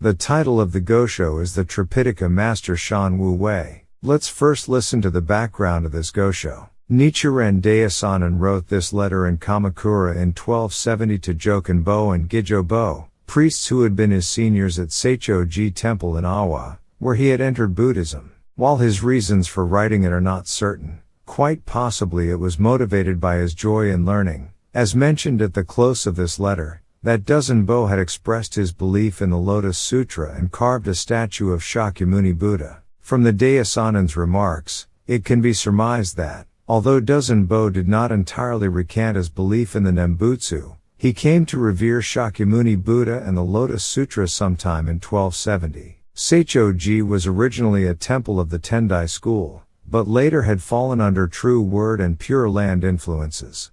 The title of the Gosho is the Tripitaka master Shan Wu Wei. Let's first listen to the background of this Gosho. Nichiren Daishonin wrote this letter in Kamakura in 1270 to Joken-bō and Gijo-bō, priests who had been his seniors at Seichō-ji temple in Awa, where he had entered Buddhism. While his reasons for writing it are not certain, quite possibly it was motivated by his joy in learning. As mentioned at the close of this letter, that Dōzen-bō had expressed his belief in the Lotus Sutra and carved a statue of Shakyamuni Buddha. From the Daishonin's remarks, it can be surmised that, although Dōzen-bō did not entirely recant his belief in the Nembutsu, he came to revere Shakyamuni Buddha and the Lotus Sutra sometime in 1270. Seichō-ji was originally a temple of the Tendai school, but later had fallen under true word and pure land influences.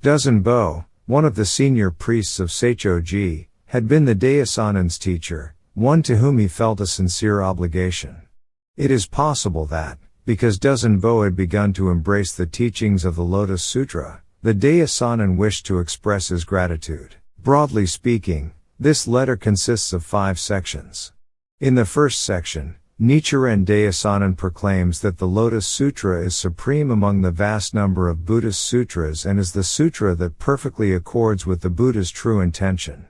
Dōzen-bō, one of the senior priests of Seichō-ji, had been the Daishonin's teacher, one to whom he felt a sincere obligation. It is possible that, because Dōzen-bō had begun to embrace the teachings of the Lotus Sutra, the Daishonin wished to express his gratitude. Broadly speaking, this letter consists of 5 sections. In the first section, Nichiren Daishonin proclaims that the Lotus Sutra is supreme among the vast number of Buddhist sutras and is the sutra that perfectly accords with the Buddha's true intention.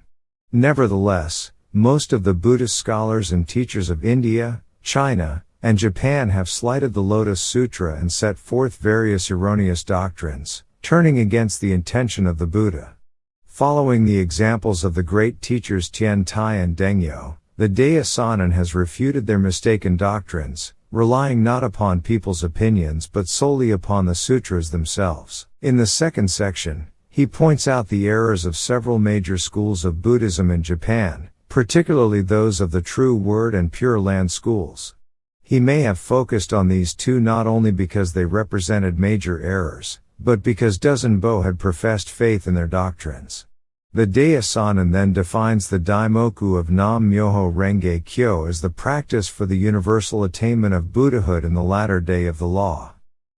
Nevertheless, most of the Buddhist scholars and teachers of India, China, and Japan have slighted the Lotus Sutra and set forth various erroneous doctrines, turning against the intention of the Buddha. Following the examples of the great teachers Tendai and Dengyo, the Daishonin has refuted their mistaken doctrines, relying not upon people's opinions but solely upon the sutras themselves. In the second section, he points out the errors of several major schools of Buddhism in Japan, particularly those of the True Word and Pure Land schools. He may have focused on these two not only because they represented major errors, but because Dōzen-bō had professed faith in their doctrines. The Daishonin then defines the Daimoku of Nam-myoho Renge Kyo as the practice for the universal attainment of Buddhahood in the latter day of the law.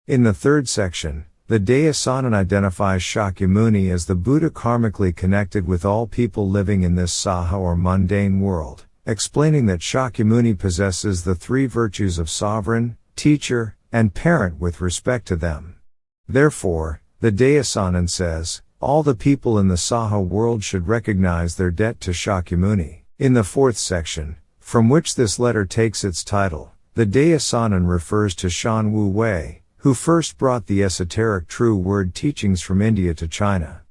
In the third section, the Daishonin identifies Shakyamuni as the Buddha karmically connected with all people living in this saha or mundane world, explaining that Shakyamuni possesses the 3 virtues of sovereign, teacher, and parent with respect to them. Therefore, the Daishonin says, all the people in the Saha world should recognize their debt to Shakyamuni. In the fourth section, from which this letter takes its title, the Daishonin refers to Shan Wu Wei, who first brought the esoteric true word teachings from India to China.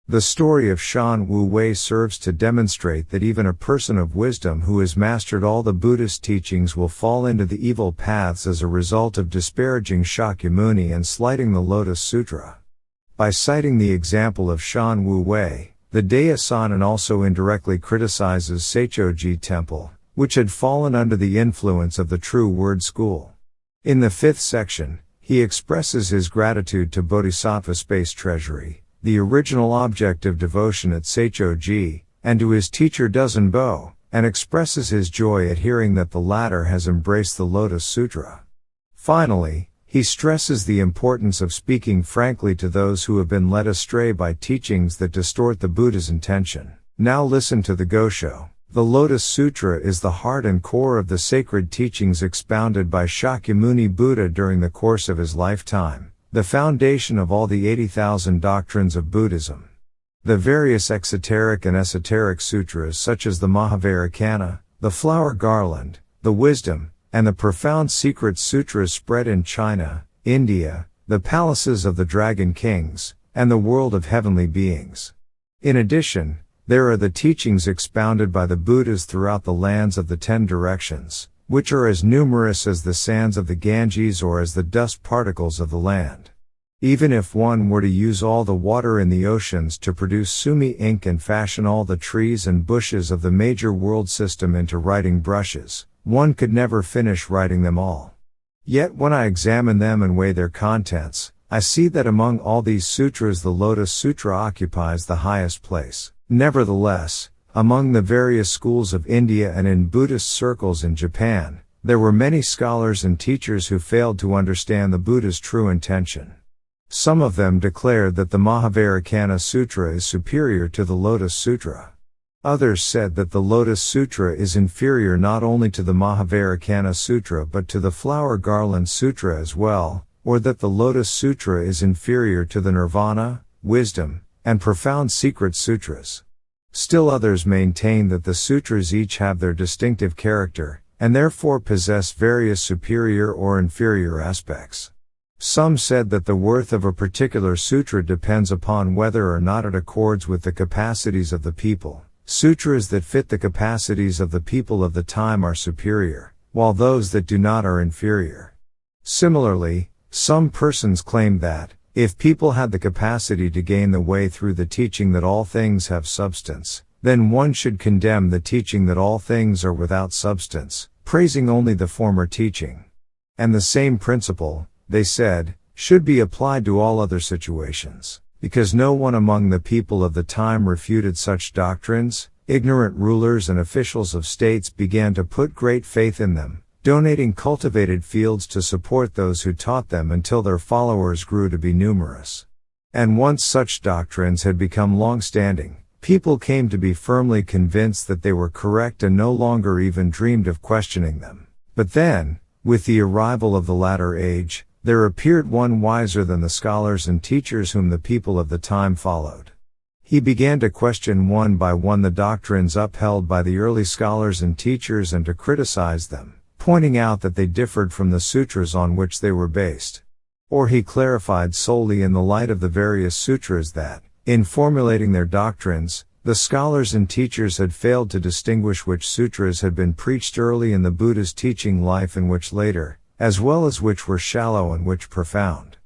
The story of Shan Wu Wei serves to demonstrate that even a person of wisdom who has mastered all the Buddhist teachings will fall into the evil paths as a result of disparaging Shakyamuni and slighting the Lotus Sutra. By citing the example of Shan Wu Wei, the Daishonin also indirectly criticizes Seichō-ji temple, which had fallen under the influence of the True Word school. In the fifth section, he expresses his gratitude to Bodhisattva Space Treasury, the original object of devotion at Seichō-ji, and to his teacher Dōzen-bō, and expresses his joy at hearing that the latter has embraced the Lotus Sutra. Finally, he stresses the importance of speaking frankly to those who have been led astray by teachings that distort the Buddha's intention. Now listen to the Gosho. The Lotus Sutra is the heart and core of the sacred teachings expounded by Shakyamuni Buddha during the course of his lifetime, the foundation of all the 80,000 doctrines of Buddhism. The various exoteric and esoteric sutras such as the Mahavairakana, the Flower Garland, the Wisdom, and the Profound Secret Sutras spread in China, India, the palaces of the Dragon Kings, and the world of heavenly beings. In addition, there are the teachings expounded by the Buddhas throughout the lands of the 10 directions, which are as numerous as the sands of the Ganges or as the dust particles of the land. Even if one were to use all the water in the oceans to produce sumi ink and fashion all the trees and bushes of the major world system into writing brushes, one could never finish writing them all. Yet when I examine them and weigh their contents, I see that among all these sutras the Lotus Sutra occupies the highest place. Nevertheless, among the various schools of India and in Buddhist circles in Japan, there were many scholars and teachers who failed to understand the Buddha's true intention. Some of them declared that the Mahavairakana Sutra is superior to the Lotus Sutra. Others said that the Lotus Sutra is inferior not only to the Mahavajrayana Sutra but to the Flower Garland Sutra as well, or that the Lotus Sutra is inferior to the Nirvana, Wisdom, and Profound Secret Sutras. Still others maintain that the sutras each have their distinctive character, and therefore possess various superior or inferior aspects. Some said that the worth of a particular sutra depends upon whether or not it accords with the capacities of the people. Sutras that fit the capacities of the people of the time are superior, while those that do not are inferior. Similarly, some persons claimed that, if people had the capacity to gain the way through the teaching that all things have substance, then one should condemn the teaching that all things are without substance, praising only the former teaching. And the same principle, they said, should be applied to all other situations. Because no one among the people of the time refuted such doctrines, ignorant rulers and officials of states began to put great faith in them, donating cultivated fields to support those who taught them until their followers grew to be numerous. And once such doctrines had become long-standing, people came to be firmly convinced that they were correct and no longer even dreamed of questioning them. But then, with the arrival of the latter age, there appeared one wiser than the scholars and teachers whom the people of the time followed. He began to question one by one the doctrines upheld by the early scholars and teachers and to criticize them, pointing out that they differed from the sutras on which they were based. Or he clarified solely in the light of the various sutras that, in formulating their doctrines, the scholars and teachers had failed to distinguish which sutras had been preached early in the Buddha's teaching life and which later, as well as which were shallow and which profound.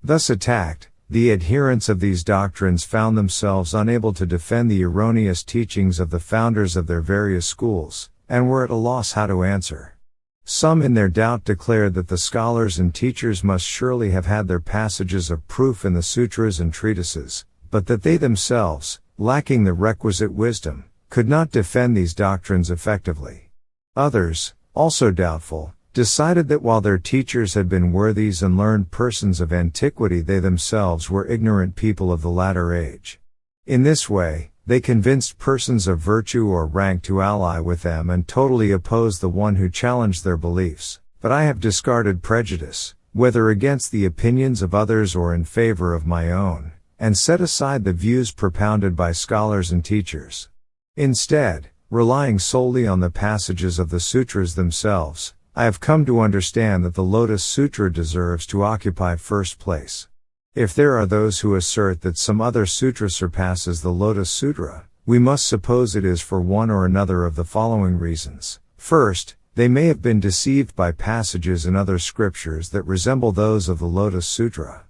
Thus attacked, the adherents of these doctrines found themselves unable to defend the erroneous teachings of the founders of their various schools, and were at a loss how to answer. Some in their doubt declared that the scholars and teachers must surely have had their passages of proof in the sutras and treatises, but that they themselves, lacking the requisite wisdom, could not defend these doctrines effectively. Others, also doubtful, decided that while their teachers had been worthies and learned persons of antiquity, they themselves were ignorant people of the latter age. In this way, they convinced persons of virtue or rank to ally with them and totally oppose the one who challenged their beliefs. But I have discarded prejudice, whether against the opinions of others or in favor of my own, and set aside the views propounded by scholars and teachers. Instead, relying solely on the passages of the sutras themselves, I have come to understand that the Lotus Sutra deserves to occupy first place. If there are those who assert that some other sutra surpasses the Lotus Sutra, we must suppose it is for one or another of the following reasons. First, they may have been deceived by passages in other scriptures that resemble those of the Lotus Sutra.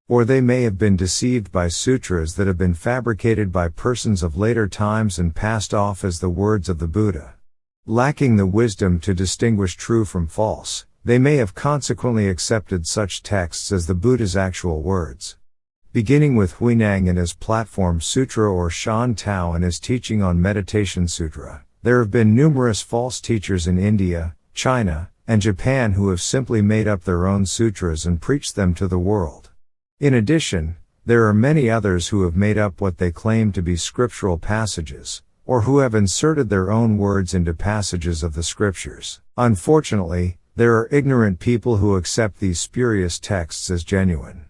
Or they may have been deceived by sutras that have been fabricated by persons of later times and passed off as the words of the Buddha. Lacking the wisdom to distinguish true from false, they may have consequently accepted such texts as the Buddha's actual words. Beginning with Huineng in his Platform Sutra or Shan Tao in his teaching on Meditation Sutra, there have been numerous false teachers in India, China, and Japan who have simply made up their own sutras and preached them to the world. In addition, there are many others who have made up what they claim to be scriptural passages, or who have inserted their own words into passages of the scriptures. Unfortunately, there are ignorant people who accept these spurious texts as genuine.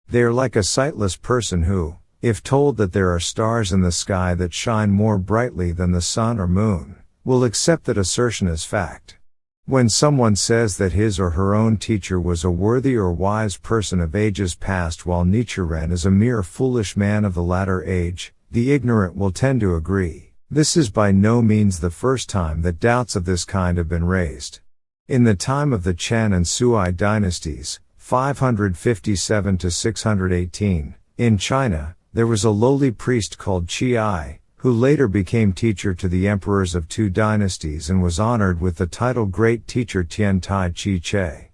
They are like a sightless person who, if told that there are stars in the sky that shine more brightly than the sun or moon, will accept that assertion as fact. When someone says that his or her own teacher was a worthy or wise person of ages past while Nichiren is a mere foolish man of the latter age, the ignorant will tend to agree. This is by no means the first time that doubts of this kind have been raised. In the time of the Chen and Sui dynasties, 557 to 618, in China, there was a lowly priest called Qi, who later became teacher to the emperors of two dynasties and was honored with the title Great Teacher Tian Tai Chi Che.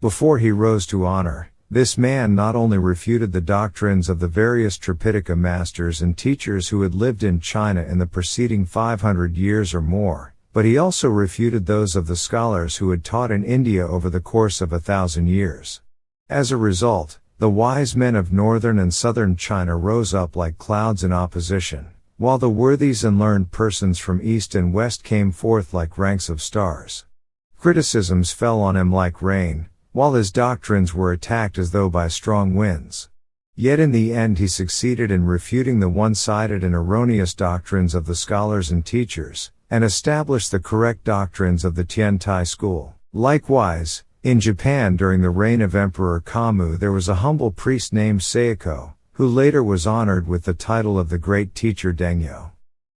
Before he rose to honor, this man not only refuted the doctrines of the various Tripitaka masters and teachers who had lived in China in the preceding 500 years or more, but he also refuted those of the scholars who had taught in India over the course of 1,000 years. As a result, the wise men of northern and southern China rose up like clouds in opposition, while the worthies and learned persons from east and west came forth like ranks of stars. Criticisms fell on him like rain, while his doctrines were attacked as though by strong winds. Yet in the end he succeeded in refuting the one-sided and erroneous doctrines of the scholars and teachers, and established the correct doctrines of the Tendai school. Likewise, in Japan during the reign of Emperor Kamu there was a humble priest named Seichō, who later was honored with the title of the great teacher Dengyo.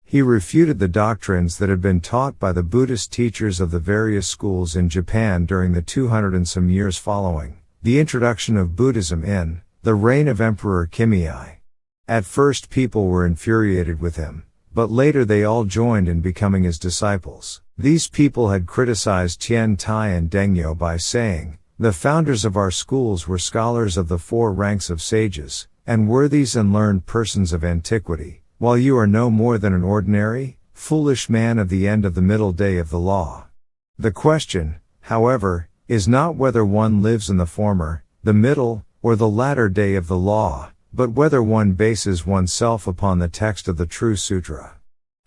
He refuted the doctrines that had been taught by the Buddhist teachers of the various schools in Japan during the 200 and some years following the introduction of Buddhism in the reign of Emperor Kimiai. At first people were infuriated with him, but later they all joined in becoming his disciples. These people had criticized Tendai and Dengyo by saying, "The founders of our schools were scholars of the four ranks of sages, and worthies and learned persons of antiquity, while you are no more than an ordinary, foolish man of the end of the middle day of the law." The question, however, is not whether one lives in the former, the middle, or the latter day of the law, but whether one bases oneself upon the text of the true sutra.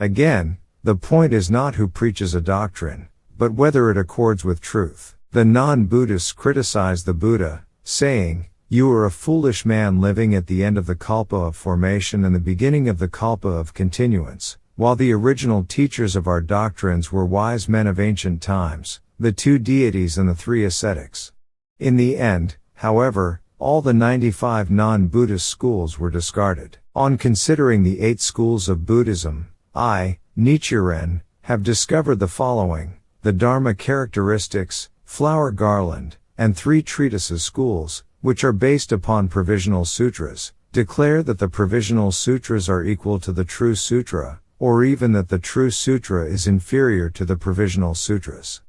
Again, the point is not who preaches a doctrine, but whether it accords with truth. The non-Buddhists criticized the Buddha, saying, "You are a foolish man living at the end of the kalpa of formation and the beginning of the kalpa of continuance," while the original teachers of our doctrines were wise men of ancient times, the two deities and the three ascetics. In the end, however, all the 95 non-Buddhist schools were discarded. On considering the 8 schools of Buddhism, I, Nichiren, have discovered the following: the Dharma characteristics, flower garland, and 3 treatises schools, which are based upon provisional sutras, declare that the provisional sutras are equal to the true sutra, or even that the true sutra is inferior to the provisional sutras.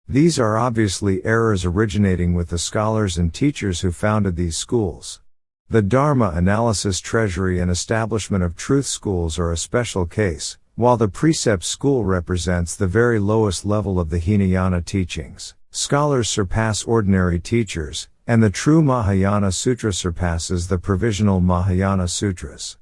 These are obviously errors originating with the scholars and teachers who founded these schools. The Dharma analysis treasury and establishment of truth schools are a special case, while the precept school represents the very lowest level of the Hinayana teachings. Scholars surpass ordinary teachers, and the true Mahayana Sutra surpasses the provisional Mahayana Sutras.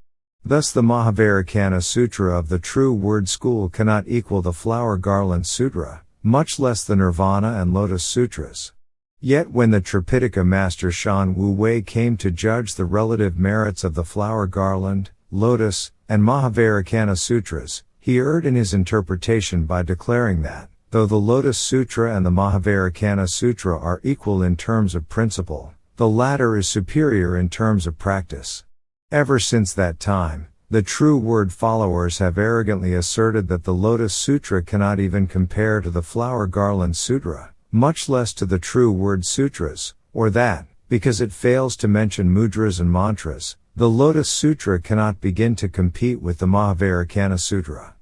Thus the Mahavajrayana Sutra of the True Word School cannot equal the Flower Garland Sutra, much less the Nirvana and Lotus Sutras. Yet when the Tripitaka master Shan Wu Wei came to judge the relative merits of the Flower Garland, Lotus, and Mahavajrayana Sutras, he erred in his interpretation by declaring that, though the Lotus Sutra and the Mahavajrayana Sutra are equal in terms of principle, the latter is superior in terms of practice. Ever since that time, the True Word followers have arrogantly asserted that the Lotus Sutra cannot even compare to the Flower Garland Sutra, much less to the True Word Sutras, or that, because it fails to mention mudras and mantras, the Lotus Sutra cannot begin to compete with the Mahavajrayana Sutra.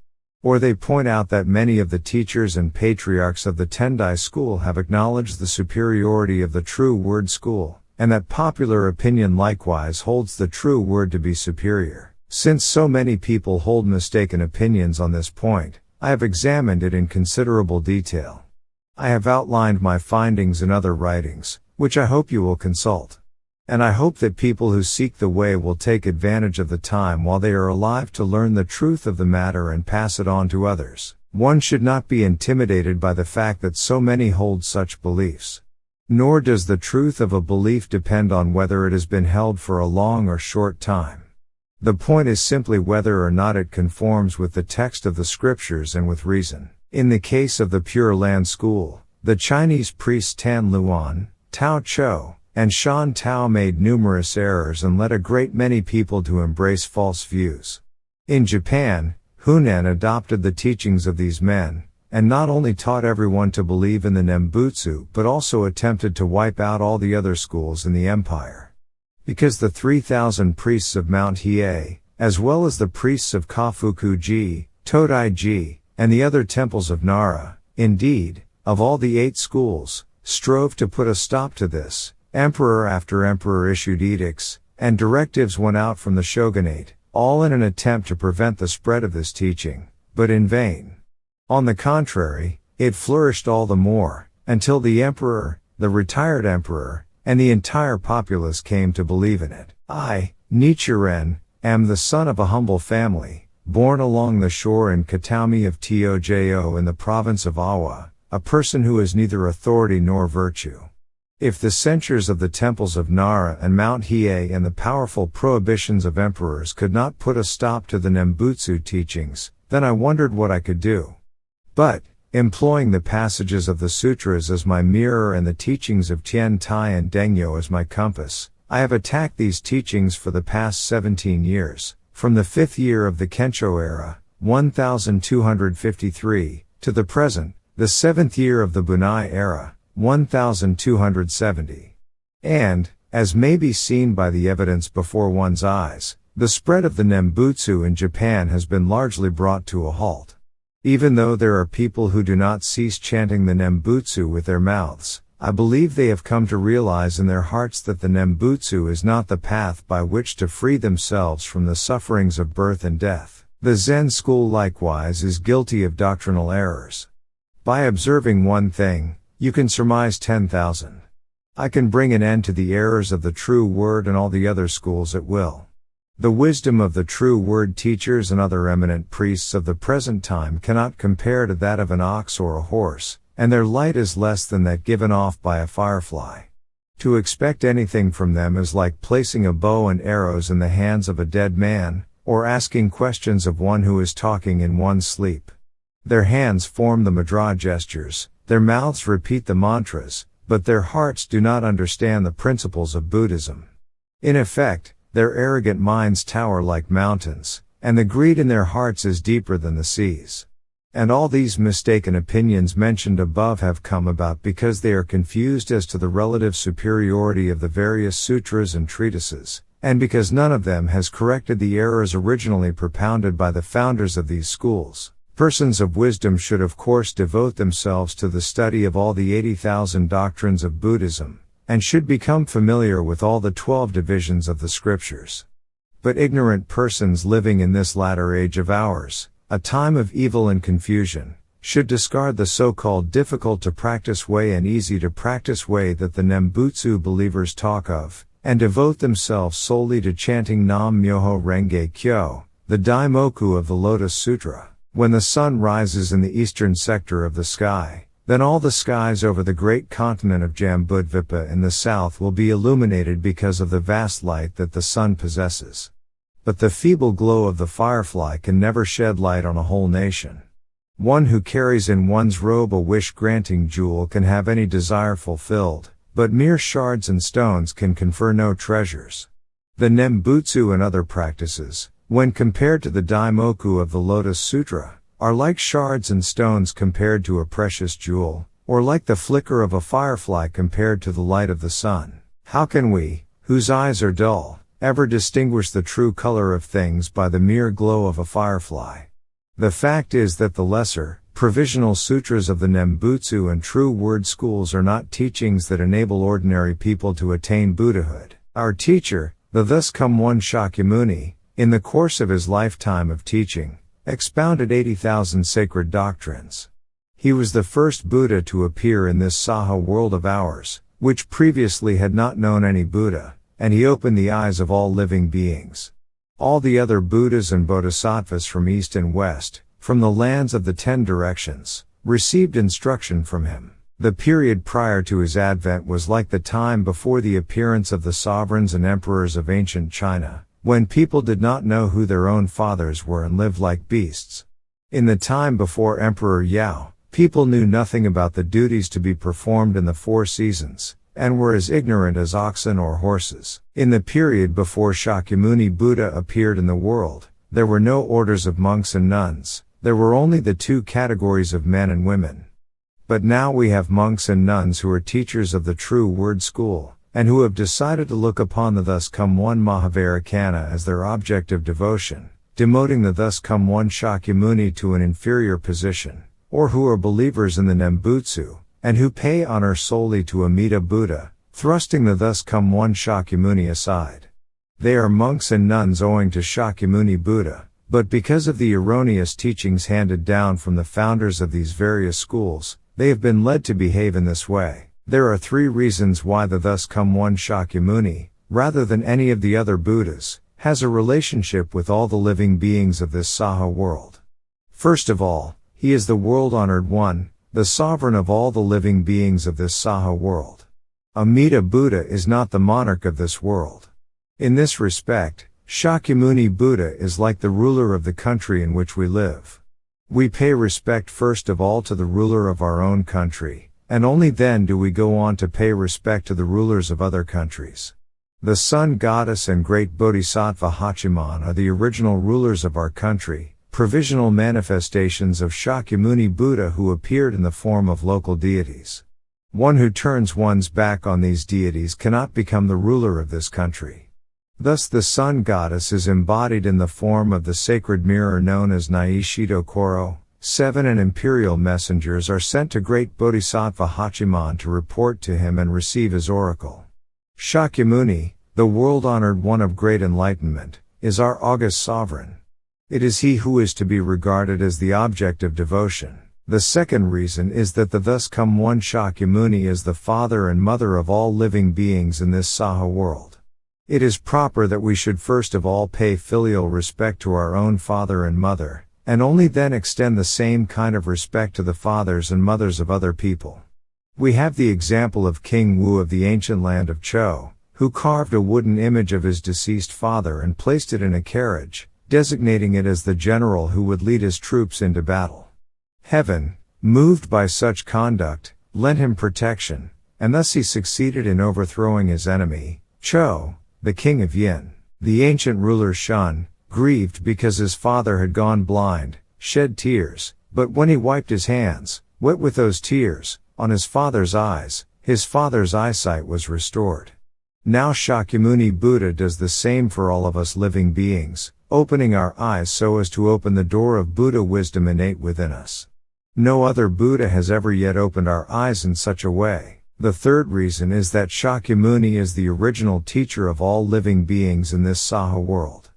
Or they point out that many of the teachers and patriarchs of the Tendai school have acknowledged the superiority of the True Word school, and that popular opinion likewise holds the True Word to be superior. Since so many people hold mistaken opinions on this point, I have examined it in considerable detail. I have outlined my findings in other writings, which I hope you will consult. And I hope that people who seek the way will take advantage of the time while they are alive to learn the truth of the matter and pass it on to others. One should not be intimidated by the fact that so many hold such beliefs. Nor does the truth of a belief depend on whether it has been held for a long or short time. The point is simply whether or not it conforms with the text of the scriptures and with reason. In the case of the Pure Land School, the Chinese priests Tan Luan, Tao Chou, and Shan Tao made numerous errors and led a great many people to embrace false views. In Japan, Hunan adopted the teachings of these men, and not only taught everyone to believe in the Nembutsu but also attempted to wipe out all the other schools in the empire. Because the 3,000 priests of Mount Hiei, as well as the priests of Kafuku-ji, Todai-ji, and the other temples of Nara, indeed, of all the 8 schools, strove to put a stop to this, emperor after emperor issued edicts, and directives went out from the shogunate, all in an attempt to prevent the spread of this teaching, but in vain. On the contrary, it flourished all the more, until the emperor, the retired emperor, and the entire populace came to believe in it. I, Nichiren, am the son of a humble family, born along the shore in Kataumi of Tojo in the province of Awa, a person who has neither authority nor virtue. If the censures of the temples of Nara and Mount Hiei and the powerful prohibitions of emperors could not put a stop to the Nembutsu teachings, then I wondered what I could do. But, employing the passages of the sutras as my mirror and the teachings of Tien Tai and Dengyo as my compass, I have attacked these teachings for the past 17 years, from the 5th year of the Kensho era, 1253, to the present, the 7th year of the Bunai era, 1270. And, as may be seen by the evidence before one's eyes, the spread of the Nembutsu in Japan has been largely brought to a halt. Even though there are people who do not cease chanting the Nembutsu with their mouths, I believe they have come to realize in their hearts that the Nembutsu is not the path by which to free themselves from the sufferings of birth and death. The Zen school likewise is guilty of doctrinal errors. By observing one thing, you can surmise 10,000. I can bring an end to the errors of the true word and all the other schools at will. The wisdom of the true word teachers and other eminent priests of the present time cannot compare to that of an ox or a horse, and their light is less than that given off by a firefly. To expect anything from them is like placing a bow and arrows in the hands of a dead man, or asking questions of one who is talking in one's sleep. Their hands form the mudra gestures, their mouths repeat the mantras, but their hearts do not understand the principles of Buddhism. In effect, their arrogant minds tower like mountains, and the greed in their hearts is deeper than the seas. And all these mistaken opinions mentioned above have come about because they are confused as to the relative superiority of the various sutras and treatises, and because none of them has corrected the errors originally propounded by the founders of these schools. Persons of wisdom should of course devote themselves to the study of all the 80,000 doctrines of Buddhism, and should become familiar with all the 12 divisions of the scriptures. But ignorant persons living in this latter age of ours, a time of evil and confusion, should discard the so-called difficult-to-practice way and easy-to-practice way that the Nembutsu believers talk of, and devote themselves solely to chanting Nam Myoho Renge Kyo, the Daimoku of the Lotus Sutra. When the sun rises in the eastern sector of the sky, then all the skies over the great continent of Jambudvipa in the south will be illuminated because of the vast light that the sun possesses. But the feeble glow of the firefly can never shed light on a whole nation. One who carries in one's robe a wish-granting jewel can have any desire fulfilled, but mere shards and stones can confer no treasures. The Nembutsu and other practices, when compared to the Daimoku of the Lotus Sutra, are like shards and stones compared to a precious jewel, or like the flicker of a firefly compared to the light of the sun. How can we, whose eyes are dull, ever distinguish the true color of things by the mere glow of a firefly? The fact is that the lesser, provisional sutras of the Nembutsu and true word schools are not teachings that enable ordinary people to attain Buddhahood. Our teacher, the thus come one Shakyamuni, in the course of his lifetime of teaching, expounded 80,000 sacred doctrines. He was the first Buddha to appear in this Saha world of ours, which previously had not known any Buddha, and he opened the eyes of all living beings. All the other Buddhas and Bodhisattvas from east and west, from the lands of the 10 directions, received instruction from him. The period prior to his advent was like the time before the appearance of the sovereigns and emperors of ancient China, when people did not know who their own fathers were and lived like beasts. In the time before Emperor Yao, people knew nothing about the duties to be performed in the 4 seasons, and were as ignorant as oxen or horses. In the period before Shakyamuni Buddha appeared in the world, there were no orders of monks and nuns, there were only the 2 categories of men and women. But now we have monks and nuns who are teachers of the true word school, and who have decided to look upon the thus come one Mahavarikana as their object of devotion, demoting the thus come one Shakyamuni to an inferior position, or who are believers in the Nembutsu, and who pay honor solely to Amida Buddha, thrusting the thus come one Shakyamuni aside. They are monks and nuns owing to Shakyamuni Buddha, but because of the erroneous teachings handed down from the founders of these various schools, they have been led to behave in this way. There are 3 reasons why the thus come one Shakyamuni, rather than any of the other Buddhas, has a relationship with all the living beings of this Saha world. First of all, he is the world-honored one, the sovereign of all the living beings of this Saha world. Amida Buddha is not the monarch of this world. In this respect, Shakyamuni Buddha is like the ruler of the country in which we live. We pay respect first of all to the ruler of our own country, and only then do we go on to pay respect to the rulers of other countries. The Sun Goddess and Great Bodhisattva Hachiman are the original rulers of our country, provisional manifestations of Shakyamuni Buddha who appeared in the form of local deities. One who turns one's back on these deities cannot become the ruler of this country. Thus the Sun Goddess is embodied in the form of the sacred mirror known as Naishido Koro. 7 and imperial messengers are sent to Great Bodhisattva Hachiman to report to him and receive his oracle. Shakyamuni, the world-honored one of great enlightenment, is our august sovereign. It is he who is to be regarded as the object of devotion. The second reason is that the thus come one Shakyamuni is the father and mother of all living beings in this Saha world. It is proper that we should first of all pay filial respect to our own father and mother, and only then extend the same kind of respect to the fathers and mothers of other people. We have the example of King Wu of the ancient land of Chou, who carved a wooden image of his deceased father and placed it in a carriage, designating it as the general who would lead his troops into battle. Heaven, moved by such conduct, lent him protection, and thus he succeeded in overthrowing his enemy, Chou, the king of Yin. The ancient ruler Shun, grieved because his father had gone blind, shed tears, but when he wiped his hands, wet with those tears, on his father's eyesight was restored. Now Shakyamuni Buddha does the same for all of us living beings, opening our eyes so as to open the door of Buddha wisdom innate within us. No other Buddha has ever yet opened our eyes in such a way. The third reason is that Shakyamuni is the original teacher of all living beings in this Saha world.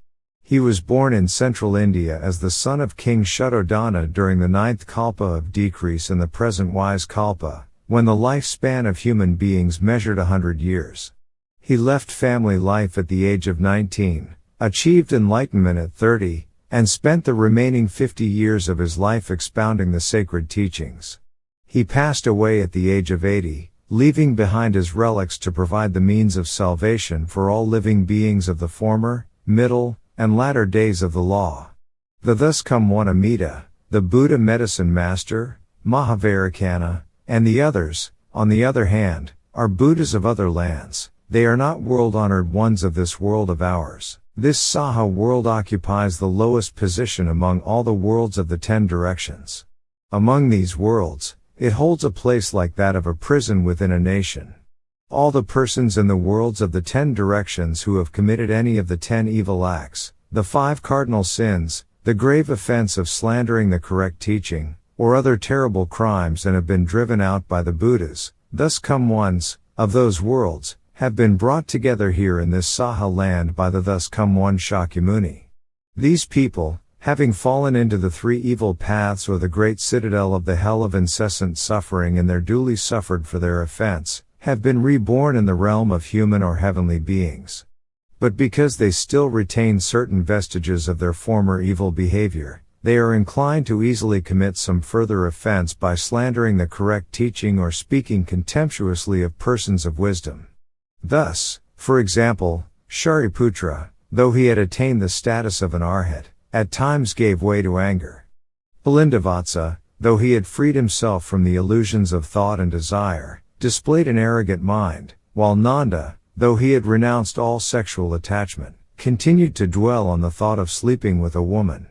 He was born in central India as the son of King Shuddhodana during the 9th kalpa of decrease in the present wise kalpa, when the lifespan of human beings measured 100 years. He left family life at the age of 19, achieved enlightenment at 30, and spent the remaining 50 years of his life expounding the sacred teachings. He passed away at the age of 80, leaving behind his relics to provide the means of salvation for all living beings of the former, middle, and latter days of the law. The thus come one Amida, the Buddha medicine master, Mahavairakana, and the others, on the other hand, are Buddhas of other lands. They are not world-honored ones of this world of ours. This Saha world occupies the lowest position among all the worlds of the 10 directions. Among these worlds, it holds a place like that of a prison within a nation. All the persons in the worlds of the 10 directions who have committed any of the 10 evil acts, the 5 cardinal sins, the grave offense of slandering the correct teaching, or other terrible crimes and have been driven out by the Buddhas, thus come ones, of those worlds, have been brought together here in this Saha land by the thus come one Shakyamuni. These people, having fallen into the 3 evil paths or the great citadel of the hell of incessant suffering and their duly suffered for their offense, have been reborn in the realm of human or heavenly beings. But because they still retain certain vestiges of their former evil behavior, they are inclined to easily commit some further offense by slandering the correct teaching or speaking contemptuously of persons of wisdom. Thus, for example, Shariputra, though he had attained the status of an arhat, at times gave way to anger. Pulindavatsa, though he had freed himself from the illusions of thought and desire, displayed an arrogant mind, while Nanda, though he had renounced all sexual attachment, continued to dwell on the thought of sleeping with a woman.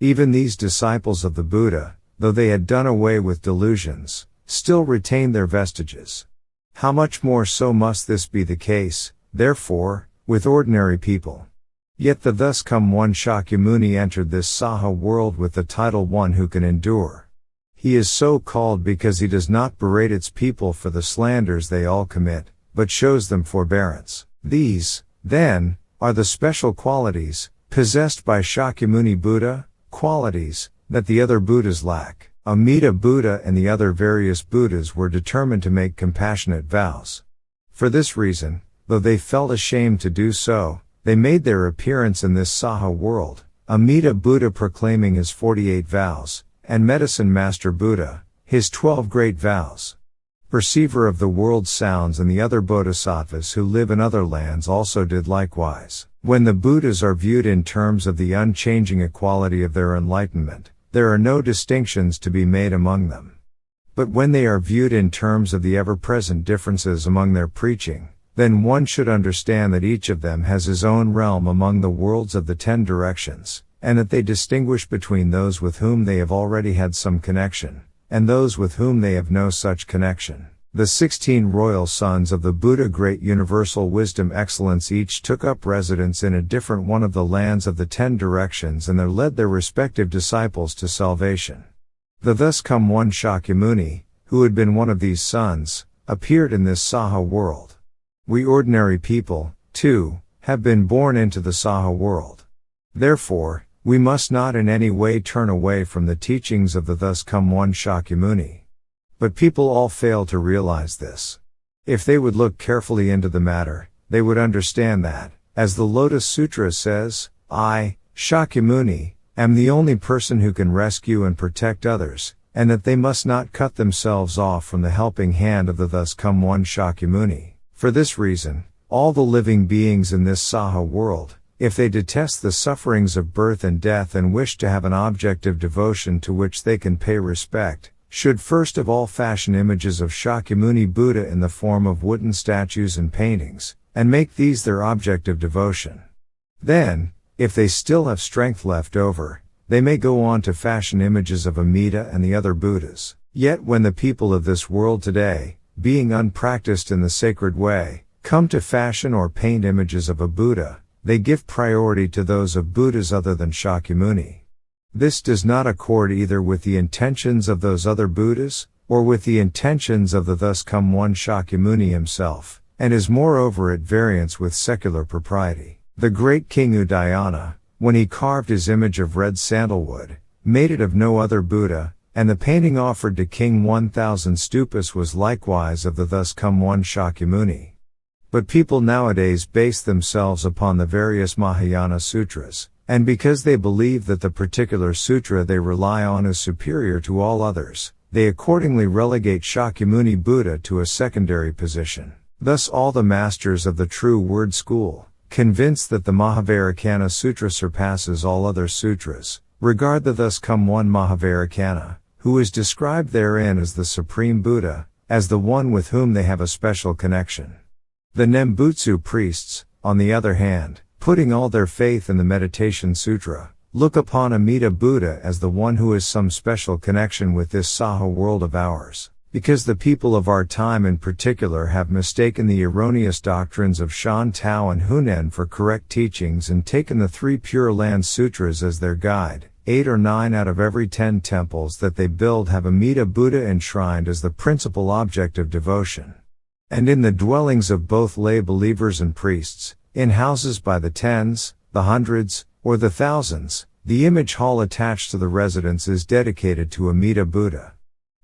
Even these disciples of the Buddha, though they had done away with delusions, still retained their vestiges. How much more so must this be the case, therefore, with ordinary people. Yet the thus come one Shakyamuni entered this Saha world with the title one who can endure. He is so called because he does not berate its people for the slanders they all commit, but shows them forbearance. These, then, are the special qualities, possessed by Shakyamuni Buddha, qualities, that the other Buddhas lack. Amida Buddha and the other various Buddhas were determined to make compassionate vows. For this reason, though they felt ashamed to do so, they made their appearance in this Saha world, Amida Buddha proclaiming his 48 vows, and Medicine Master Buddha, his 12 great vows. Perceiver of the world's sounds and the other bodhisattvas who live in other lands also did likewise. When the Buddhas are viewed in terms of the unchanging equality of their enlightenment, there are no distinctions to be made among them. But when they are viewed in terms of the ever-present differences among their preaching, then one should understand that each of them has his own realm among the worlds of the 10 directions, and that they distinguish between those with whom they have already had some connection, and those with whom they have no such connection. The 16 royal sons of the Buddha Great Universal Wisdom Excellence each took up residence in a different one of the lands of the 10 directions and there led their respective disciples to salvation. The thus come one Shakyamuni, who had been one of these sons, appeared in this Saha world. We ordinary people, too, have been born into the Saha world. Therefore, we must not in any way turn away from the teachings of the thus come one Shakyamuni. But people all fail to realize this. If they would look carefully into the matter, they would understand that, as the Lotus Sutra says, I, Shakyamuni, am the only person who can rescue and protect others, and that they must not cut themselves off from the helping hand of the thus come one Shakyamuni. For this reason, all the living beings in this Saha world, if they detest the sufferings of birth and death and wish to have an object of devotion to which they can pay respect, should first of all fashion images of Shakyamuni Buddha in the form of wooden statues and paintings, and make these their object of devotion. Then, if they still have strength left over, they may go on to fashion images of Amida and the other Buddhas. Yet when the people of this world today, being unpracticed in the sacred way, come to fashion or paint images of a Buddha, they give priority to those of Buddhas other than Shakyamuni. This does not accord either with the intentions of those other Buddhas, or with the intentions of the thus come one Shakyamuni himself, and is moreover at variance with secular propriety. The great king Udayana, when he carved his image of red sandalwood, made it of no other Buddha, and the painting offered to King 1000 Stupas was likewise of the thus come one Shakyamuni. But people nowadays base themselves upon the various Mahayana sutras, and because they believe that the particular sutra they rely on is superior to all others, they accordingly relegate Shakyamuni Buddha to a secondary position. Thus all the masters of the true word school, convinced that the Mahavairakana Sutra surpasses all other sutras, regard the thus come one Mahavairakana, who is described therein as the Supreme Buddha, as the one with whom they have a special connection. The Nembutsu priests, on the other hand, putting all their faith in the Meditation Sutra, look upon Amida Buddha as the one who has some special connection with this Saha world of ours, because the people of our time in particular have mistaken the erroneous doctrines of Shan Tao and Hunen for correct teachings and taken the 3 Pure Land Sutras as their guide. 8 or 9 out of every 10 temples that they build have Amida Buddha enshrined as the principal object of devotion. And in the dwellings of both lay believers and priests, in houses by the tens, the hundreds, or the thousands, the image hall attached to the residence is dedicated to Amida Buddha.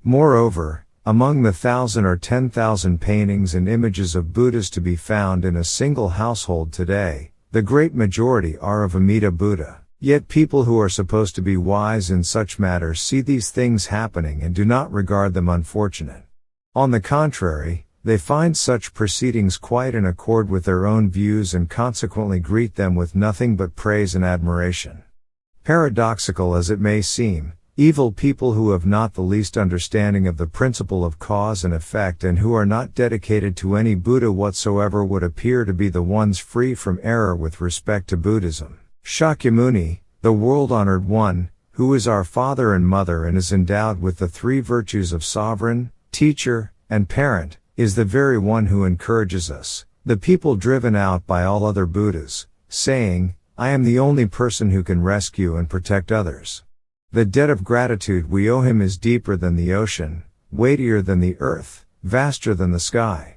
Moreover, among the 1,000 or 10,000 paintings and images of Buddhas to be found in a single household today, the great majority are of Amida Buddha. Yet people who are supposed to be wise in such matters see these things happening and do not regard them unfortunate. On the contrary, they find such proceedings quite in accord with their own views and consequently greet them with nothing but praise and admiration. Paradoxical as it may seem, evil people who have not the least understanding of the principle of cause and effect and who are not dedicated to any Buddha whatsoever would appear to be the ones free from error with respect to Buddhism. Shakyamuni, the world-honored one, who is our father and mother and is endowed with the 3 virtues of sovereign, teacher, and parent, is the very one who encourages us, the people driven out by all other Buddhas, saying, I am the only person who can rescue and protect others. The debt of gratitude we owe him is deeper than the ocean, weightier than the earth, vaster than the sky.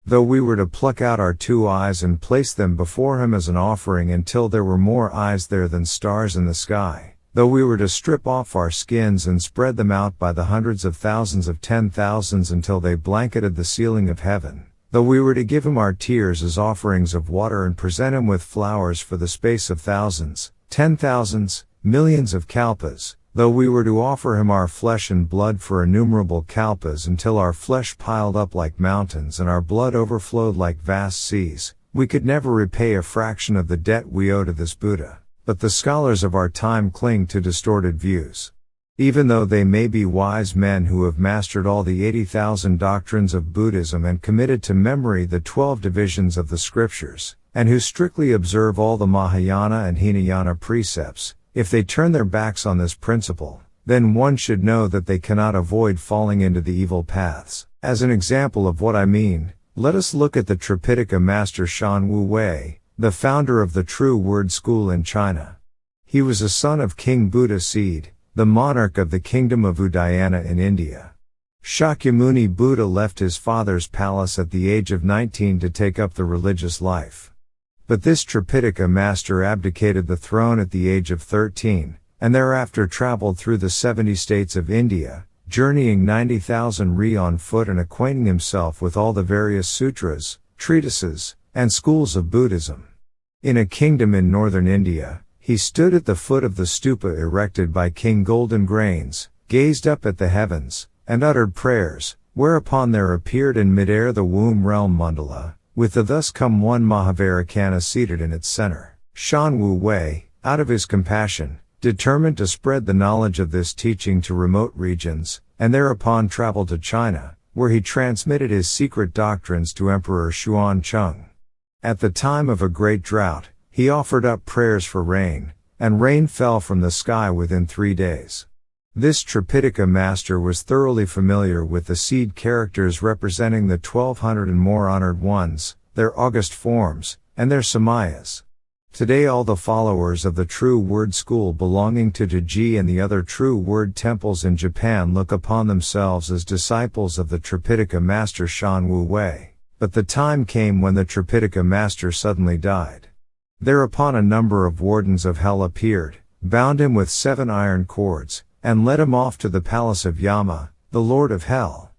Though we were to pluck out our 2 eyes and place them before him as an offering until there were more eyes there than stars in the sky, though we were to strip off our skins and spread them out by the hundreds of thousands of 10,000s until they blanketed the ceiling of heaven, Though we were to give him our tears as offerings of water and present him with flowers for the space of thousands, 10,000s, millions of kalpas, though we were to offer him our flesh and blood for innumerable kalpas until our flesh piled up like mountains and our blood overflowed like vast seas, we could never repay a fraction of the debt we owe to this Buddha. But the scholars of our time cling to distorted views. Even though they may be wise men who have mastered all the 80,000 doctrines of Buddhism and committed to memory the 12 divisions of the scriptures, and who strictly observe all the Mahayana and Hinayana precepts, if they turn their backs on this principle, then one should know that they cannot avoid falling into the evil paths. As an example of what I mean, let us look at the Tripitaka master Shan Wu Wei, the founder of the True Word School in China. He was a son of King Buddha seed, the monarch of the kingdom of Udayana in India. Shakyamuni Buddha left his father's palace at the age of 19 to take up the religious life. But this Tripitaka master abdicated the throne at the age of 13, and thereafter traveled through the 70 states of India, journeying 90,000 ri on foot and acquainting himself with all the various sutras, treatises, and schools of Buddhism. In a kingdom in northern India, he stood at the foot of the stupa erected by King Golden Grains, gazed up at the heavens, and uttered prayers, whereupon there appeared in midair the womb realm mandala, with the thus come one Mahavairakana seated in its center. Shan Wu Wei, out of his compassion, determined to spread the knowledge of this teaching to remote regions, and thereupon traveled to China, where he transmitted his secret doctrines to Emperor Xuanzang. At the time of a great drought, he offered up prayers for rain, and rain fell from the sky within 3 days. This Tripitaka master was thoroughly familiar with the seed characters representing the 1200 and more honored ones, their august forms, and their samayas. Today all the followers of the True Word School belonging to Daiji and the other True Word temples in Japan look upon themselves as disciples of the Tripitaka master Shan Wu Wei. But the time came when the Tripitaka master suddenly died. Thereupon a number of wardens of hell appeared, bound him with 7 iron cords, and led him off to the palace of Yama, the lord of hell.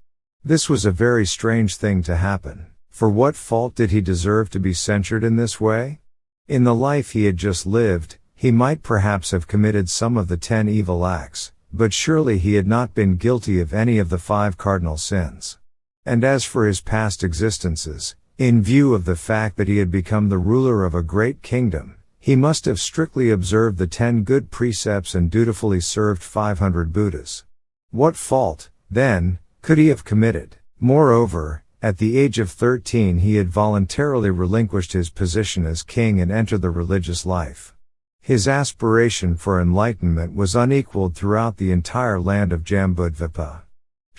This was a very strange thing to happen. For what fault did he deserve to be censured in this way? In the life he had just lived, he might perhaps have committed some of the 10 evil acts, but surely he had not been guilty of any of the 5 cardinal sins. And as for his past existences, in view of the fact that he had become the ruler of a great kingdom, he must have strictly observed the 10 good precepts and dutifully served 500 Buddhas. What fault, then, could he have committed? Moreover, at the age of 13 he had voluntarily relinquished his position as king and entered the religious life. His aspiration for enlightenment was unequaled throughout the entire land of Jambudvipa.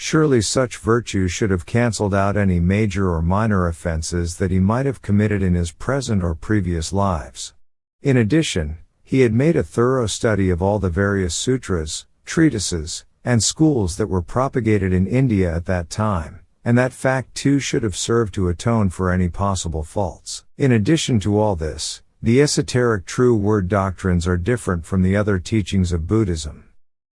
Surely such virtue should have cancelled out any major or minor offenses that he might have committed in his present or previous lives. In addition, he had made a thorough study of all the various sutras, treatises, and schools that were propagated in India at that time, and that fact too should have served to atone for any possible faults. In addition to all this, the esoteric True Word doctrines are different from the other teachings of Buddhism.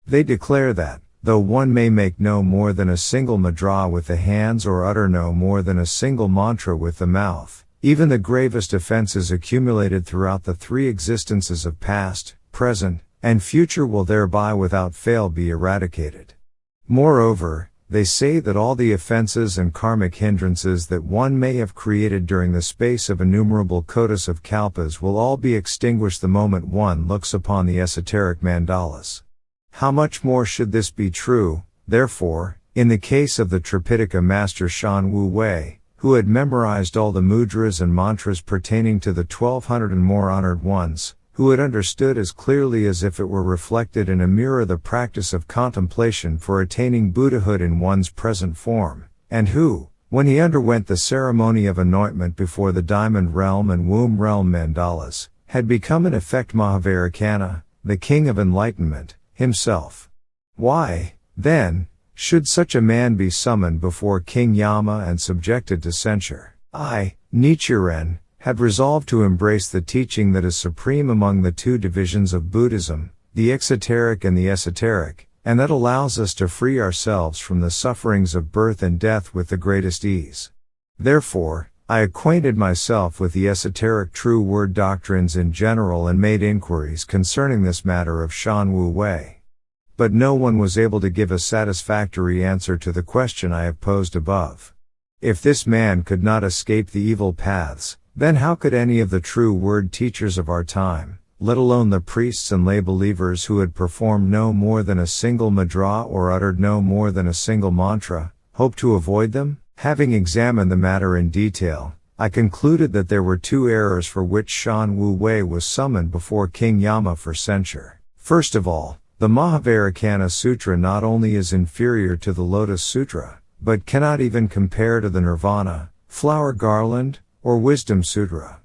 They declare that, though one may make no more than a single mudra with the hands or utter no more than a single mantra with the mouth, even the gravest offenses accumulated throughout the 3 existences of past, present, and future will thereby without fail be eradicated. Moreover, they say that all the offenses and karmic hindrances that one may have created during the space of innumerable kotas of kalpas will all be extinguished the moment one looks upon the esoteric mandalas. How much more should this be true, therefore, in the case of the Tripitaka master Shan Wu Wei, who had memorized all the mudras and mantras pertaining to the 1200 and more honored ones, who had understood as clearly as if it were reflected in a mirror the practice of contemplation for attaining Buddhahood in one's present form, and who, when he underwent the ceremony of anointment before the diamond realm and womb realm mandalas, had become in effect Mahavairakana, the king of enlightenment, himself. Why, then, should such a man be summoned before King Yama and subjected to censure? I, Nichiren, had resolved to embrace the teaching that is supreme among the 2 divisions of Buddhism, the exoteric and the esoteric, and that allows us to free ourselves from the sufferings of birth and death with the greatest ease. Therefore, I acquainted myself with the esoteric true word doctrines in general and made inquiries concerning this matter of Shan Wu Wei. But no one was able to give a satisfactory answer to the question I have posed above. If this man could not escape the evil paths, then how could any of the true word teachers of our time, let alone the priests and lay believers who had performed no more than a single mudra or uttered no more than a single mantra, hope to avoid them? Having examined the matter in detail, I concluded that there were two errors for which Shan Wu Wei was summoned before King Yama for censure. First of all, the Mahavairakana Sutra not only is inferior to the Lotus Sutra, but cannot even compare to the Nirvana, Flower Garland, or Wisdom Sutra.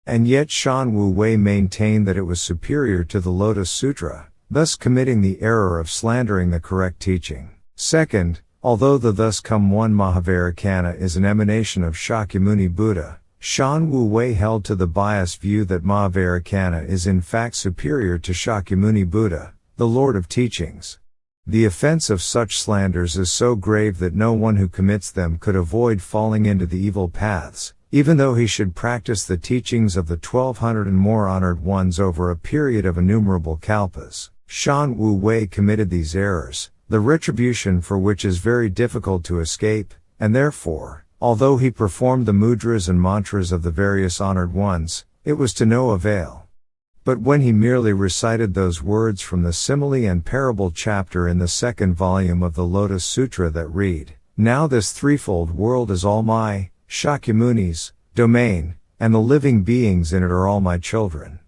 And yet Shan Wu Wei maintained that it was superior to the Lotus Sutra, thus committing the error of slandering the correct teaching. Second, although the thus come one Mahavairakana is an emanation of Shakyamuni Buddha, Shan Wu Wei held to the biased view that Mahavairakana is in fact superior to Shakyamuni Buddha, the Lord of Teachings. The offense of such slanders is so grave that no one who commits them could avoid falling into the evil paths, even though he should practice the teachings of the 1200 and more honored ones over a period of innumerable kalpas. Shan Wu Wei committed these errors, the retribution for which is very difficult to escape, and therefore, although he performed the mudras and mantras of the various honored ones, it was to no avail. But when he merely recited those words from the simile and parable chapter in the second volume of the Lotus Sutra that read, "Now this threefold world is all my, Shakyamuni's, domain, and the living beings in it are all my children.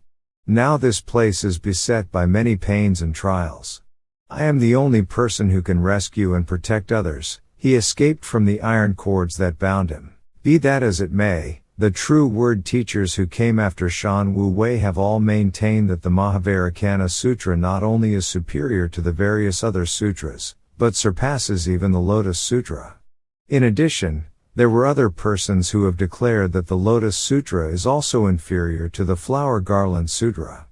Now this place is beset by many pains and trials. I am the only person who can rescue and protect others." He escaped from the iron cords that bound him. Be that as it may, the true word teachers who came after Shan Wu Wei have all maintained that the Mahavairakana Sutra not only is superior to the various other sutras, but surpasses even the Lotus Sutra. In addition, there were other persons who have declared that the Lotus Sutra is also inferior to the Flower Garland Sutra.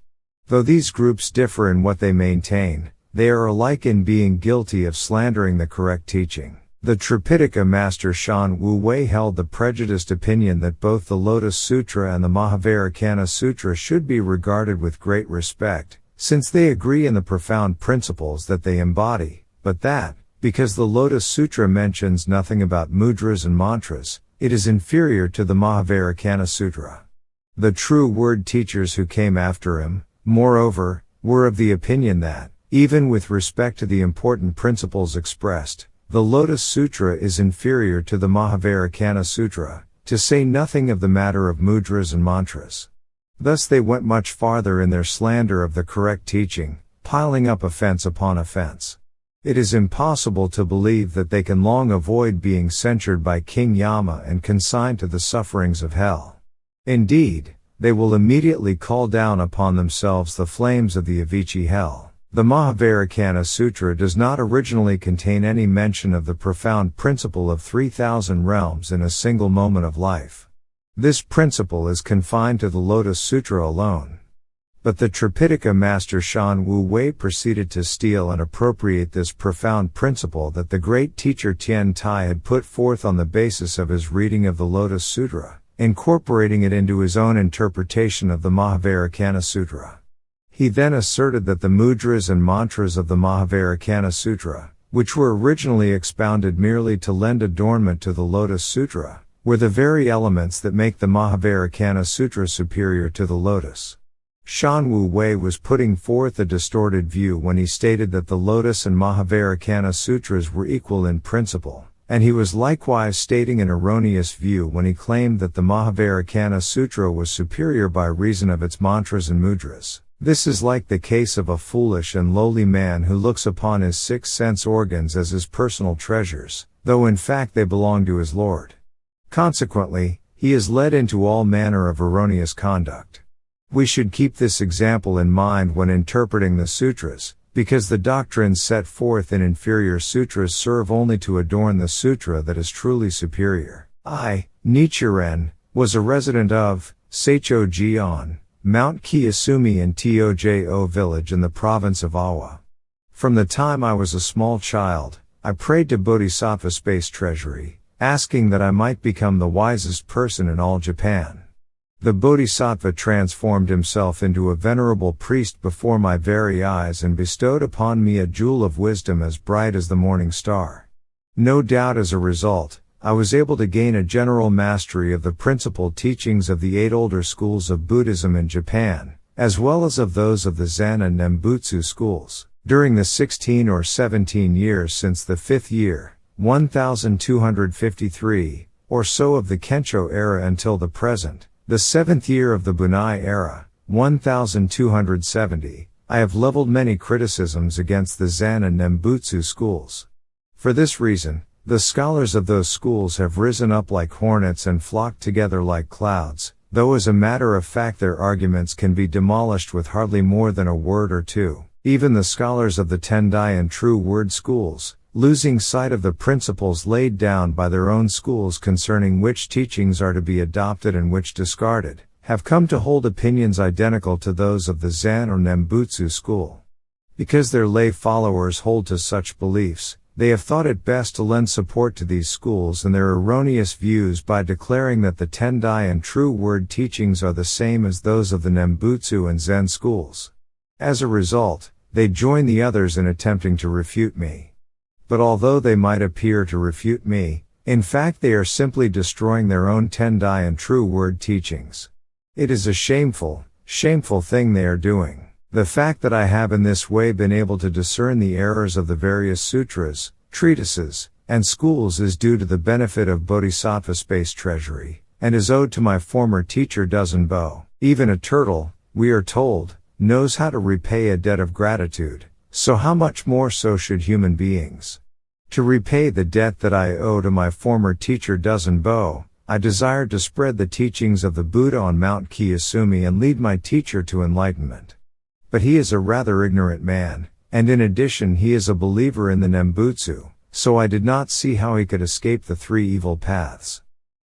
Though these groups differ in what they maintain, they are alike in being guilty of slandering the correct teaching. The Tripitaka master Shan Wu Wei held the prejudiced opinion that both the Lotus Sutra and the Mahavairakana Sutra should be regarded with great respect, since they agree in the profound principles that they embody, but that, because the Lotus Sutra mentions nothing about mudras and mantras, it is inferior to the Mahavairakana Sutra. The true word teachers who came after him, moreover, were of the opinion that, even with respect to the important principles expressed, the Lotus Sutra is inferior to the Mahavairakana Sutra, to say nothing of the matter of mudras and mantras. Thus they went much farther in their slander of the correct teaching, piling up offense upon offense. It is impossible to believe that they can long avoid being censured by King Yama and consigned to the sufferings of hell. Indeed, they will immediately call down upon themselves the flames of the Avicii hell. The Mahavairakana Sutra does not originally contain any mention of the profound principle of 3,000 realms in a single moment of life. This principle is confined to the Lotus Sutra alone. But the Tripitaka master Shan Wu Wei proceeded to steal and appropriate this profound principle that the great teacher Tendai had put forth on the basis of his reading of the Lotus Sutra, incorporating it into his own interpretation of the Mahavairakana Sutra. He then asserted that the mudras and mantras of the Mahavairakana Sutra, which were originally expounded merely to lend adornment to the Lotus Sutra, were the very elements that make the Mahavairakana Sutra superior to the Lotus. Shan Wu Wei was putting forth a distorted view when he stated that the Lotus and Mahavairakana Sutras were equal in principle, and he was likewise stating an erroneous view when he claimed that the Mahavairakana Sutra was superior by reason of its mantras and mudras. This is like the case of a foolish and lowly man who looks upon his 6 sense organs as his personal treasures, though in fact they belong to his Lord. Consequently, he is led into all manner of erroneous conduct. We should keep this example in mind when interpreting the sutras, because the doctrines set forth in inferior sutras serve only to adorn the sutra that is truly superior. I, Nichiren, was a resident of Seichō-ji on Mount Kiyasumi in Tojo village in the province of Awa. From the time I was a small child, I prayed to Bodhisattva space treasury, asking that I might become the wisest person in all Japan. The Bodhisattva transformed himself into a venerable priest before my very eyes and bestowed upon me a jewel of wisdom as bright as the morning star. No doubt as a result, I was able to gain a general mastery of the principal teachings of the 8 older schools of Buddhism in Japan, as well as of those of the Zen and Nembutsu schools. During the 16 or 17 years since the 5th year, 1253, or so of the Kensho era until the present, the 7th year of the Bunai era, 1270, I have leveled many criticisms against the Zen and Nembutsu schools. For this reason, the scholars of those schools have risen up like hornets and flocked together like clouds, though as a matter of fact their arguments can be demolished with hardly more than a word or two. Even the scholars of the Tendai and True Word schools, losing sight of the principles laid down by their own schools concerning which teachings are to be adopted and which discarded, have come to hold opinions identical to those of the Zen or Nembutsu school. Because their lay followers hold to such beliefs, they have thought it best to lend support to these schools and their erroneous views by declaring that the Tendai and True Word teachings are the same as those of the Nembutsu and Zen schools. As a result, they join the others in attempting to refute me. But although they might appear to refute me, in fact they are simply destroying their own Tendai and True Word teachings. It is a shameful thing they are doing. The fact that I have in this way been able to discern the errors of the various sutras, treatises, and schools is due to the benefit of Bodhisattva space treasury, and is owed to my former teacher Dōzen-bō. Even a turtle, we are told, knows how to repay a debt of gratitude. So how much more so should human beings? To repay the debt that I owe to my former teacher Dōzen-bō, I desired to spread the teachings of the Buddha on Mount Kiyosumi and lead my teacher to enlightenment. But he is a rather ignorant man, and in addition he is a believer in the Nembutsu, so I did not see how he could escape the 3 evil paths.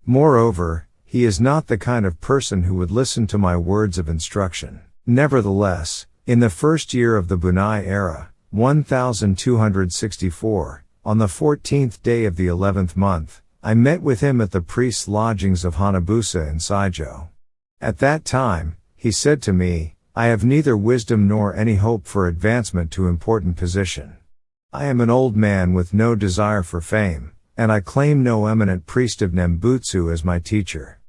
Moreover, he is not the kind of person who would listen to my words of instruction. Nevertheless, in the 1st year of the Bunai era, 1264, on the 14th day of the 11th month, I met with him at the priest's lodgings of Hanabusa in Seichō. At that time, he said to me, I have neither wisdom nor any hope for advancement to important position. I am an old man with no desire for fame, and I claim no eminent priest of Nembutsu as my teacher.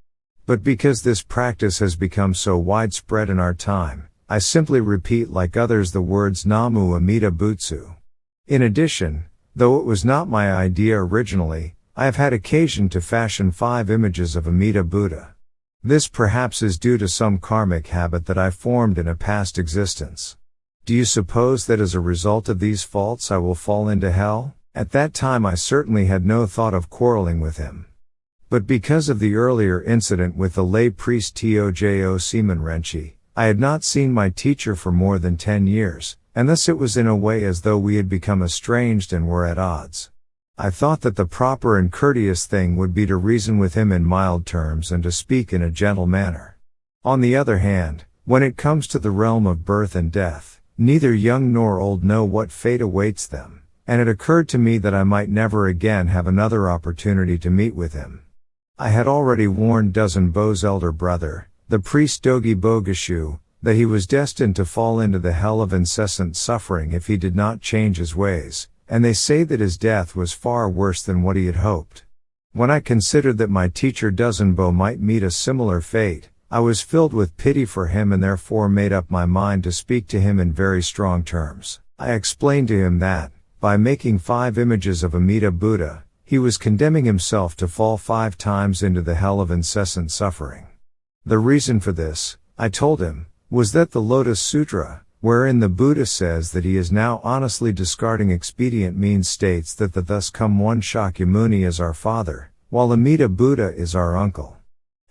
But because this practice has become so widespread in our time, I simply repeat like others the words Namu Amida Butsu. In addition, though it was not my idea originally, I have had occasion to fashion 5 images of Amida Buddha. This perhaps is due to some karmic habit that I formed in a past existence. Do you suppose that as a result of these faults I will fall into hell? At that time I certainly had no thought of quarreling with him. But because of the earlier incident with the lay priest Tojo Seaman Renshi, I had not seen my teacher for more than 10 years, and thus it was in a way as though we had become estranged and were at odds. I thought that the proper and courteous thing would be to reason with him in mild terms and to speak in a gentle manner. On the other hand, when it comes to the realm of birth and death, neither young nor old know what fate awaits them, and it occurred to me that I might never again have another opportunity to meet with him. I had already warned Dōzen-bō's elder brother, the priest Dogi-bō Gosho, that he was destined to fall into the hell of incessant suffering if he did not change his ways, and they say that his death was far worse than what he had hoped. When I considered that my teacher Dōzen-bō might meet a similar fate, I was filled with pity for him and therefore made up my mind to speak to him in very strong terms. I explained to him that, by making 5 images of Amida Buddha, he was condemning himself to fall 5 times into the hell of incessant suffering. The reason for this, I told him, was that the Lotus Sutra, wherein the Buddha says that he is now honestly discarding expedient means, states that the thus come one Shakyamuni is our father, while Amida Buddha is our uncle.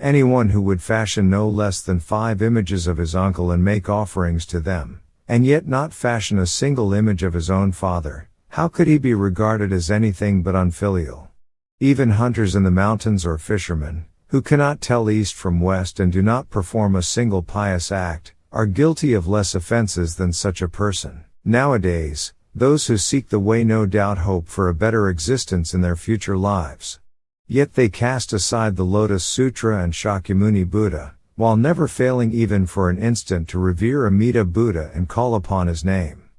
Anyone who would fashion no less than 5 images of his uncle and make offerings to them, and yet not fashion a single image of his own father, how could he be regarded as anything but unfilial? Even hunters in the mountains or fishermen, who cannot tell east from west and do not perform a single pious act, are guilty of less offenses than such a person. Nowadays, those who seek the way no doubt hope for a better existence in their future lives. Yet they cast aside the Lotus Sutra and Shakyamuni Buddha, while never failing even for an instant to revere Amida Buddha and call upon his name.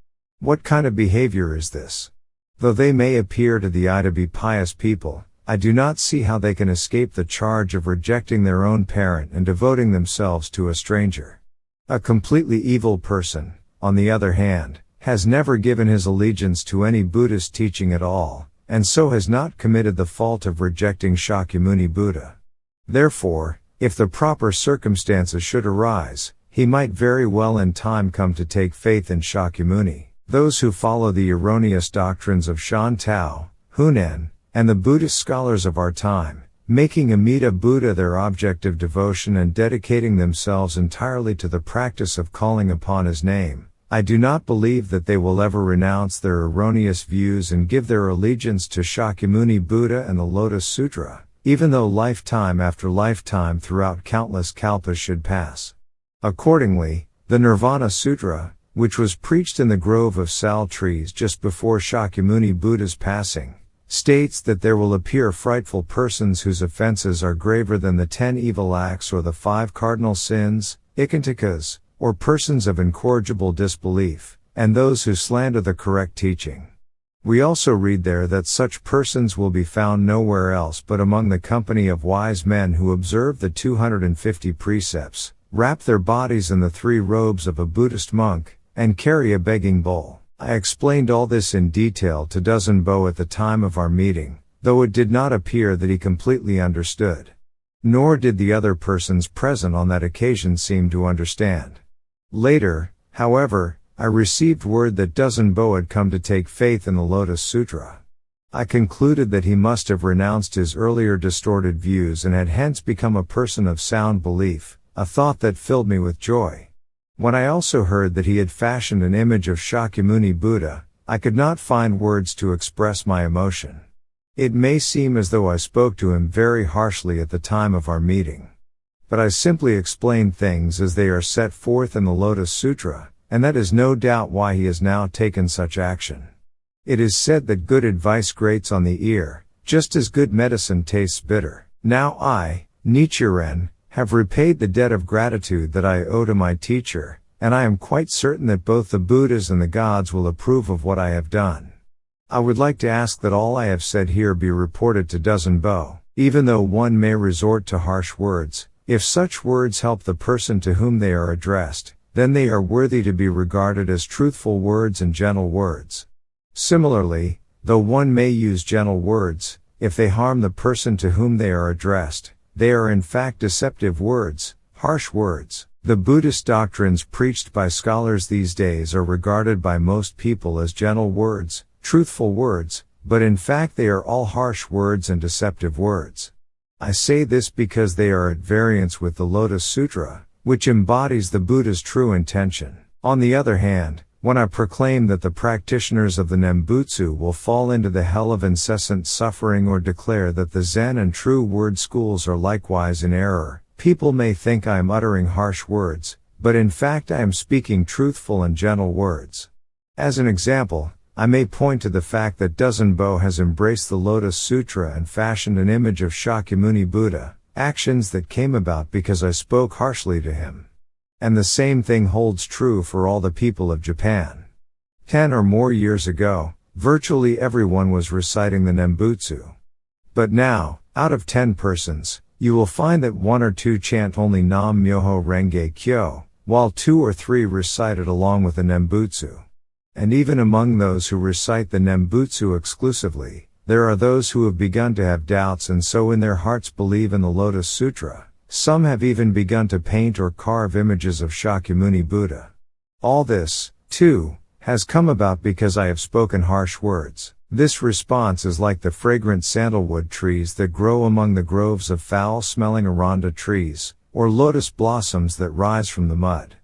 What kind of behavior is this? Though they may appear to the eye to be pious people, I do not see how they can escape the charge of rejecting their own parent and devoting themselves to a stranger. A completely evil person, on the other hand, has never given his allegiance to any Buddhist teaching at all, and so has not committed the fault of rejecting Shakyamuni Buddha. Therefore, if the proper circumstances should arise, he might very well in time come to take faith in Shakyamuni. Those who follow the erroneous doctrines of Shan Tao, Hunan, and the Buddhist scholars of our time, making Amida Buddha their object of devotion and dedicating themselves entirely to the practice of calling upon his name, I do not believe that they will ever renounce their erroneous views and give their allegiance to Shakyamuni Buddha and the Lotus Sutra, even though lifetime after lifetime throughout countless kalpas should pass. Accordingly, the Nirvana Sutra, which was preached in the grove of sal trees just before Shakyamuni Buddha's passing, states that there will appear frightful persons whose offenses are graver than the 10 evil acts or the 5 cardinal sins, ikantikas, or persons of incorrigible disbelief, and those who slander the correct teaching. We also read there that such persons will be found nowhere else but among the company of wise men who observe the 250 precepts, wrap their bodies in the 3 robes of a Buddhist monk, and carry a begging bowl. I explained all this in detail to Dōzen-bō at the time of our meeting, though it did not appear that he completely understood. Nor did the other persons present on that occasion seem to understand. Later, however, I received word that Dōzen-bō had come to take faith in the Lotus Sutra. I concluded that he must have renounced his earlier distorted views and had hence become a person of sound belief, a thought that filled me with joy. When I also heard that he had fashioned an image of Shakyamuni Buddha, I could not find words to express my emotion. It may seem as though I spoke to him very harshly at the time of our meeting. But I simply explained things as they are set forth in the Lotus Sutra, and that is no doubt why he has now taken such action. It is said that good advice grates on the ear, just as good medicine tastes bitter. Now I, Nichiren, have repaid the debt of gratitude that I owe to my teacher, and I am quite certain that both the Buddhas and the gods will approve of what I have done. I would like to ask that all I have said here be reported to Dōzen-bō, even though one may resort to harsh words. If such words help the person to whom they are addressed, then they are worthy to be regarded as truthful words and gentle words. Similarly, though one may use gentle words, if they harm the person to whom they are addressed, they are in fact deceptive words, harsh words. The Buddhist doctrines preached by scholars these days are regarded by most people as gentle words, truthful words, but in fact they are all harsh words and deceptive words. I say this because they are at variance with the Lotus Sutra, which embodies the Buddha's true intention. On the other hand, when I proclaim that the practitioners of the Nembutsu will fall into the hell of incessant suffering or declare that the Zen and True Word schools are likewise in error, people may think I am uttering harsh words, but in fact I am speaking truthful and gentle words. As an example, I may point to the fact that Dōzen-bō has embraced the Lotus Sutra and fashioned an image of Shakyamuni Buddha, actions that came about because I spoke harshly to him. And the same thing holds true for all the people of Japan. 10 or more years ago, virtually everyone was reciting the Nembutsu. But now, out of 10 persons, you will find that 1 or 2 chant only Nam Myoho Renge Kyo, while 2 or 3 recite it along with the Nembutsu. And even among those who recite the Nembutsu exclusively, there are those who have begun to have doubts and so in their hearts believe in the Lotus Sutra. Some have even begun to paint or carve images of Shakyamuni Buddha. All this, too, has come about because I have spoken harsh words. This response is like the fragrant sandalwood trees that grow among the groves of foul-smelling aranda trees, or lotus blossoms that rise from the mud.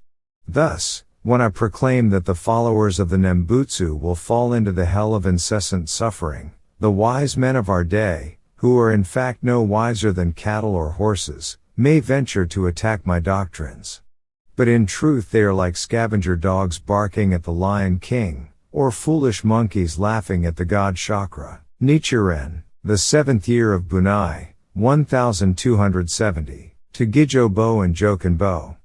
Thus, when I proclaim that the followers of the Nembutsu will fall into the hell of incessant suffering, the wise men of our day, who are in fact no wiser than cattle or horses, may venture to attack my doctrines. But in truth they are like scavenger dogs barking at the Lion King, or foolish monkeys laughing at the god Chakra. Nichiren, the 7th year of Bunai, 1270, to Gijo-bō and Joken-bō.